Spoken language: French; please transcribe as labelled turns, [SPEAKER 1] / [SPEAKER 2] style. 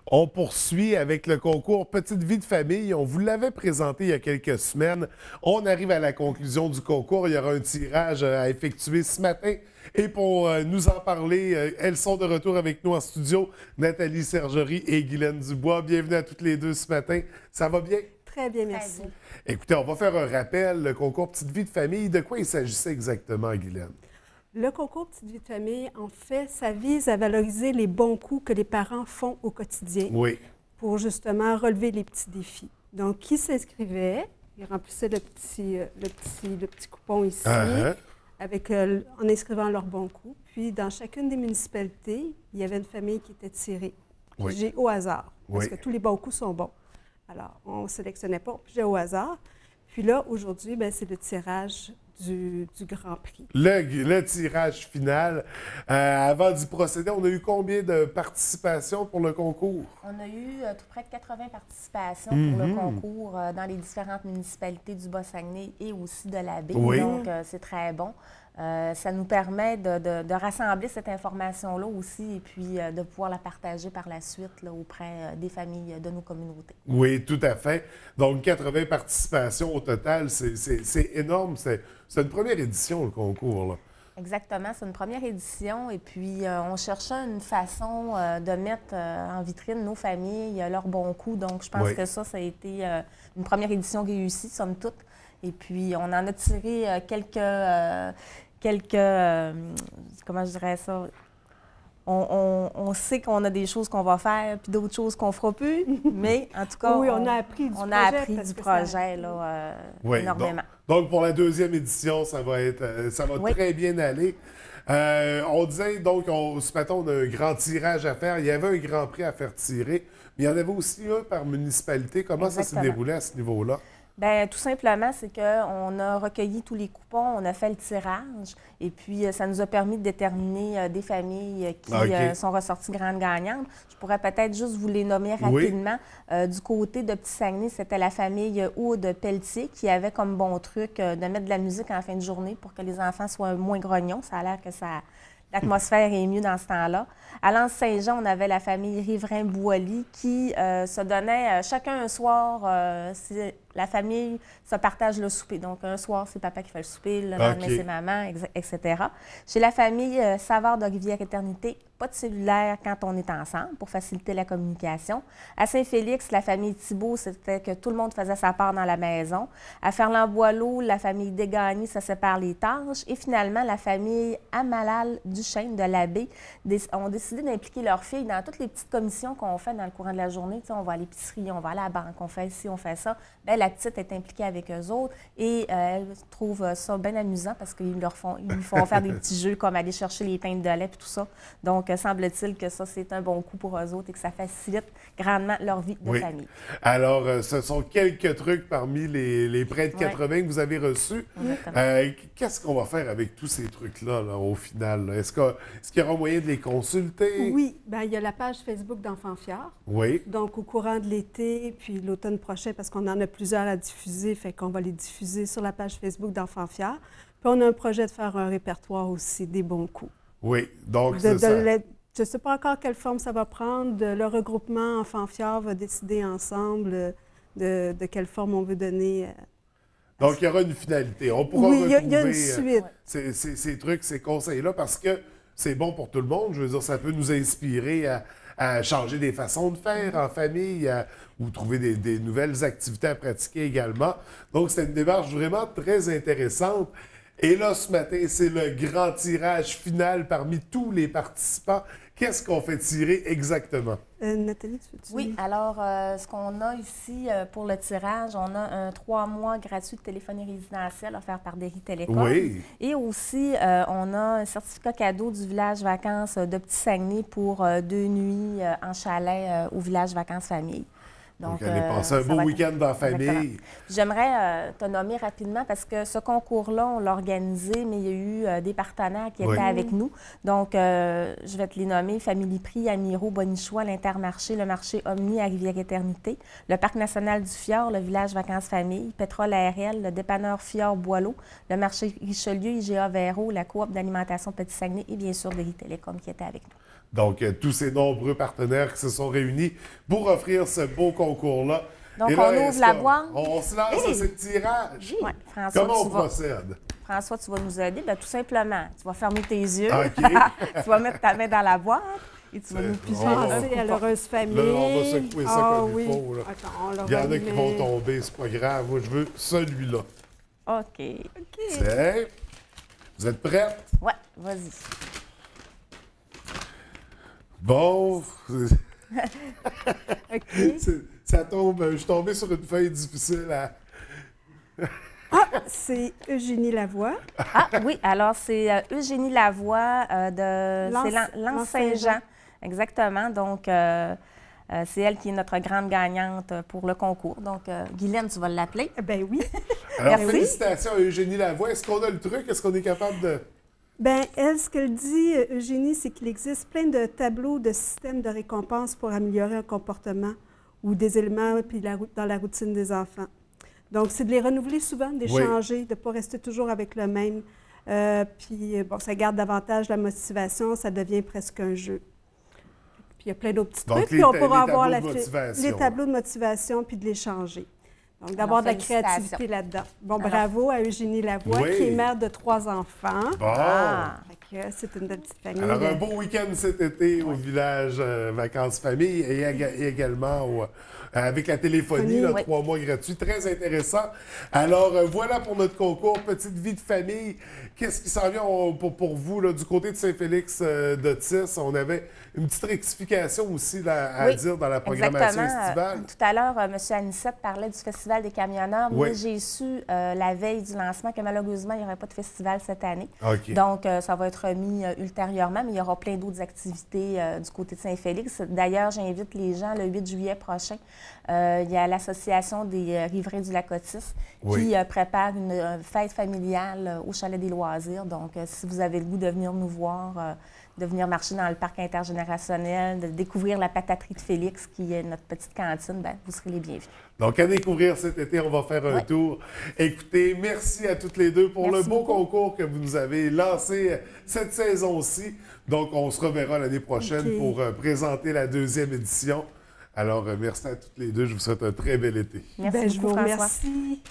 [SPEAKER 1] On poursuit avec le concours Petite vie de famille. On vous l'avait présenté il y a quelques semaines. On arrive à la conclusion du concours. Il y aura un tirage à effectuer ce matin. Et pour nous en parler, elles sont de retour avec nous en studio, Nathalie Sergerie et Guylaine Dubois. Bienvenue à toutes les deux ce matin. Ça va bien?
[SPEAKER 2] Très bien, merci.
[SPEAKER 3] Très bien.
[SPEAKER 1] Écoutez, on va faire un rappel, le concours Petite vie de famille. De quoi il s'agissait exactement, Guylaine?
[SPEAKER 2] Le concours Petite vie de famille, en fait, ça vise à valoriser les bons coups que les parents font au quotidien
[SPEAKER 1] Oui.
[SPEAKER 2] pour justement relever les petits défis. Donc, qui s'inscrivait, il remplissait le petit coupon ici, avec, en inscrivant leurs bons coups. Puis, dans chacune des municipalités, il y avait une famille qui était tirée.
[SPEAKER 1] Oui.
[SPEAKER 2] J'ai au hasard, parce
[SPEAKER 1] Oui.
[SPEAKER 2] que tous les bons coups sont bons. Alors, on ne sélectionnait pas, puis j'ai au hasard. Puis là, aujourd'hui, bien, c'est le tirage du Grand Prix.
[SPEAKER 1] Le tirage final. Avant d'y procéder, on a eu combien de participations pour le concours?
[SPEAKER 3] On a eu tout près de 80 participations pour le concours dans les différentes municipalités du Bas-Saguenay et aussi de la baie.
[SPEAKER 1] Oui.
[SPEAKER 3] Donc, c'est très bon. Ça nous permet de rassembler cette information-là aussi et puis de pouvoir la partager par la suite là, auprès des familles de nos communautés.
[SPEAKER 1] Oui, tout à fait. Donc, 80 participations au total, c'est énorme. C'est une première édition, le concours, là.
[SPEAKER 3] Exactement, c'est une première édition et puis on cherchait une façon de mettre en vitrine nos familles, leurs bons coups. Donc, je pense
[SPEAKER 1] Oui.
[SPEAKER 3] que ça a été une première édition réussie, somme toute. Et puis, on en a tiré comment je dirais ça? On sait qu'on a des choses qu'on va faire puis d'autres choses qu'on fera plus, mais en tout cas,
[SPEAKER 2] Oui, on a appris du
[SPEAKER 3] on
[SPEAKER 2] projet.
[SPEAKER 3] a appris
[SPEAKER 2] parce
[SPEAKER 3] du
[SPEAKER 2] que
[SPEAKER 3] projet là,
[SPEAKER 1] Oui,
[SPEAKER 3] énormément.
[SPEAKER 1] donc, pour la deuxième édition, ça va
[SPEAKER 3] Oui.
[SPEAKER 1] très bien aller. On disait, donc, ce matin, on a un grand tirage à faire. Il y avait un grand prix à faire tirer, mais il y en avait aussi un par municipalité. Comment ça s'est
[SPEAKER 3] Exactement.
[SPEAKER 1] déroulé à ce niveau-là?
[SPEAKER 3] Bien, tout simplement, c'est qu'on a recueilli tous les coupons, on a fait le tirage, et puis ça nous a permis de déterminer des familles qui
[SPEAKER 1] OK.
[SPEAKER 3] sont ressorties grandes gagnantes. Je pourrais peut-être juste vous les nommer
[SPEAKER 1] Oui.
[SPEAKER 3] rapidement. Du côté de Petit-Saguenay, c'était la famille Aude Pelletier qui avait comme bon truc de mettre de la musique en fin de journée pour que les enfants soient moins grognons. Ça a l'air que l'atmosphère est mieux dans ce temps-là. À Lens-Saint-Jean, on avait la famille Riverain-Boily qui se donnait chacun un soir, la famille se partage le souper. Donc, un soir, c'est papa qui fait le souper, le lendemain, c'est maman, etc. Chez la famille Savard de Rivière-Éternité, pas de cellulaire quand on est ensemble pour faciliter la communication. À Saint-Félix, la famille Thibault, c'était que tout le monde faisait sa part dans la maison. À Ferland-Boileau, la famille Desgagnés, ça sépare les tâches. Et finalement, la famille Amalal-Duchesne de l'Abbé ont décidé d'impliquer leurs filles dans toutes les petites commissions qu'on fait dans le courant de la journée. Tu sais, on va à l'épicerie, on va à la banque, on fait ci, on fait ça. Bien, la petite est impliquée avec eux autres et elle trouve ça bien amusant parce qu'ils lui font faire des petits jeux comme aller chercher les pintes de lait et tout ça. Donc, semble-t-il que ça, c'est un bon coup pour eux autres et que ça facilite grandement leur vie de famille.
[SPEAKER 1] Alors, ce sont quelques trucs parmi les près de 80 que vous avez reçus. Qu'est-ce qu'on va faire avec tous ces trucs-là, là, au final? Là? Est-ce qu'il y aura moyen de les consulter?
[SPEAKER 2] Oui, bien, il y a la page Facebook d'Enfants Fiers.
[SPEAKER 1] Oui.
[SPEAKER 2] Donc, au courant de l'été, puis l'automne prochain, parce qu'on en a plusieurs à diffuser, fait qu'on va les diffuser sur la page Facebook d'Enfants Fiers. Puis on a un projet de faire un répertoire aussi des bons coups.
[SPEAKER 1] Oui, donc c'est ça.
[SPEAKER 2] Je ne sais pas encore quelle forme ça va prendre. Le regroupement Enfants Fiers va décider ensemble de quelle forme on veut donner.
[SPEAKER 1] Donc, il y aura une finalité. On pourra
[SPEAKER 2] Oui, il y a une
[SPEAKER 1] retrouver
[SPEAKER 2] suite.
[SPEAKER 1] ces trucs, ces conseils-là, parce que c'est bon pour tout le monde. Je veux dire, ça peut nous inspirer à changer des façons de faire en famille ou trouver des nouvelles activités à pratiquer également. Donc, c'est une démarche vraiment très intéressante. Et là, ce matin, c'est le grand tirage final parmi tous les participants. Qu'est-ce qu'on fait tirer exactement?
[SPEAKER 2] Nathalie, tu veux-tu?
[SPEAKER 3] Oui, alors, ce qu'on a ici pour le tirage, on a un 3 mois gratuit de téléphonie résidentielle offert par Derry Télécom.
[SPEAKER 1] Oui.
[SPEAKER 3] Et aussi, on a un certificat cadeau du village vacances de Petit-Saguenay pour 2 nuits en chalet au village vacances famille.
[SPEAKER 1] Donc, allez passer un beau week-end dans la famille.
[SPEAKER 3] J'aimerais te nommer rapidement parce que ce concours-là, on l'a organisé, mais il y a eu des partenaires qui étaient avec nous. Donc, je vais te les nommer. Family Prix, Amiro, Bonichois, l'Intermarché, le marché Omni à Rivière-Éternité, le Parc national du Fjord, le village vacances famille, Pétrole ARL, le dépanneur Fjord Boileau, le marché Richelieu, IGA Véro, la coop d'alimentation Petit-Saguenay et bien sûr Derry Télécom qui était avec nous.
[SPEAKER 1] Donc, tous ces nombreux partenaires qui se sont réunis pour offrir ce beau concours-là.
[SPEAKER 3] Donc,
[SPEAKER 1] Et là,
[SPEAKER 3] on ouvre la boîte.
[SPEAKER 1] On se lance à ce tirage.
[SPEAKER 3] Ouais, François,
[SPEAKER 1] Comment on procède?
[SPEAKER 3] François, tu vas nous aider? Bien, tout simplement, tu vas fermer tes yeux,
[SPEAKER 1] OK.
[SPEAKER 3] tu vas mettre ta main dans la boîte et tu vas nous piger un
[SPEAKER 2] Pensez à
[SPEAKER 3] coupon.
[SPEAKER 2] l'heureuse famille.
[SPEAKER 1] Là, on va secouer ça
[SPEAKER 2] Ah
[SPEAKER 1] comme
[SPEAKER 2] oui.
[SPEAKER 1] il faut. Là.
[SPEAKER 2] Attends, on le
[SPEAKER 1] Il y en a qui
[SPEAKER 2] remet.
[SPEAKER 1] vont tomber, c'est pas grave. Moi, je veux celui-là.
[SPEAKER 3] OK.
[SPEAKER 1] Tiens. Vous êtes prêtes?
[SPEAKER 3] Ouais, vas-y.
[SPEAKER 1] Bon.
[SPEAKER 2] OK.
[SPEAKER 1] Ça tombe. Je suis tombé sur une feuille difficile à.
[SPEAKER 2] Ah, c'est Eugénie Lavoie.
[SPEAKER 3] Ah oui, alors c'est Eugénie Lavoie de
[SPEAKER 2] Lens-
[SPEAKER 3] Lens Saint-Jean. Exactement. Donc, c'est elle qui est notre grande gagnante pour le concours. Donc, Guylaine, tu vas l'appeler.
[SPEAKER 2] Ben oui.
[SPEAKER 1] Alors,
[SPEAKER 3] Merci.
[SPEAKER 1] félicitations à Eugénie Lavoie. Est-ce qu'on a le truc? Est-ce qu'on est capable de.
[SPEAKER 2] Ben elle, ce qu'elle dit, Eugénie, c'est qu'il existe plein de tableaux de systèmes de récompense pour améliorer un comportement ou des éléments puis dans la routine des enfants. Donc, c'est de les renouveler souvent, d'échanger, de ne pas rester toujours avec le même. Puis, bon, ça garde davantage la motivation, ça devient presque un jeu. Puis, il y a plein d'autres petits
[SPEAKER 1] Donc,
[SPEAKER 2] trucs.
[SPEAKER 1] les
[SPEAKER 2] Puis, on pourra
[SPEAKER 1] tableaux
[SPEAKER 2] avoir
[SPEAKER 1] de motivation.
[SPEAKER 2] les tableaux de motivation puis de les changer. Donc, d'avoir de la
[SPEAKER 3] félicitations.
[SPEAKER 2] créativité là-dedans. Bon,
[SPEAKER 3] Alors-
[SPEAKER 2] bravo à Eugénie Lavoie,
[SPEAKER 1] Oui.
[SPEAKER 2] qui est mère de 3 enfants.
[SPEAKER 1] Bon.
[SPEAKER 3] Ah.
[SPEAKER 2] Fait que c'est une belle petite famille.
[SPEAKER 1] Alors, un beau week-end cet été au village Vacances Famille et également avec la téléphonie, là,
[SPEAKER 3] Oui.
[SPEAKER 1] 3 mois gratuits. Très intéressant. Alors, voilà pour notre concours Petite vie de famille. Qu'est-ce qui s'en vient pour vous là, du côté de Saint-Félix d'Otis? On avait une petite rectification aussi là, à
[SPEAKER 3] Oui,
[SPEAKER 1] dire dans la programmation
[SPEAKER 3] exactement.
[SPEAKER 1] estivale.
[SPEAKER 3] Tout à l'heure, M. Anissette parlait du Festival des camionneurs,
[SPEAKER 1] Oui.
[SPEAKER 3] mais j'ai su la veille du lancement que malheureusement, il n'y aurait pas de festival cette année.
[SPEAKER 1] OK.
[SPEAKER 3] Donc, ça va être remis ultérieurement, mais il y aura plein d'autres activités du côté de Saint-Félix. D'ailleurs, j'invite les gens le 8 juillet prochain. Il y a l'Association des riverains du Lac-Otis
[SPEAKER 1] Oui.
[SPEAKER 3] qui prépare une fête familiale au Chalet des loisirs. Donc, si vous avez le goût de venir nous voir, de venir marcher dans le parc intergénérationnel, de découvrir la pataterie de Félix, qui est notre petite cantine, bien, vous serez les bienvenus.
[SPEAKER 1] Donc, à découvrir cet été, on va faire un
[SPEAKER 3] Ouais.
[SPEAKER 1] tour. Écoutez, merci à toutes les deux pour
[SPEAKER 3] Merci
[SPEAKER 1] le beau
[SPEAKER 3] beaucoup.
[SPEAKER 1] concours que vous nous avez lancé cette saison-ci. Donc, on se reverra l'année prochaine
[SPEAKER 2] OK.
[SPEAKER 1] pour présenter la 2e édition. Alors, merci à toutes les deux. Je vous souhaite un très bel été.
[SPEAKER 3] Merci
[SPEAKER 2] Ben, je
[SPEAKER 3] beaucoup,
[SPEAKER 2] vous
[SPEAKER 3] François.
[SPEAKER 2] remercie.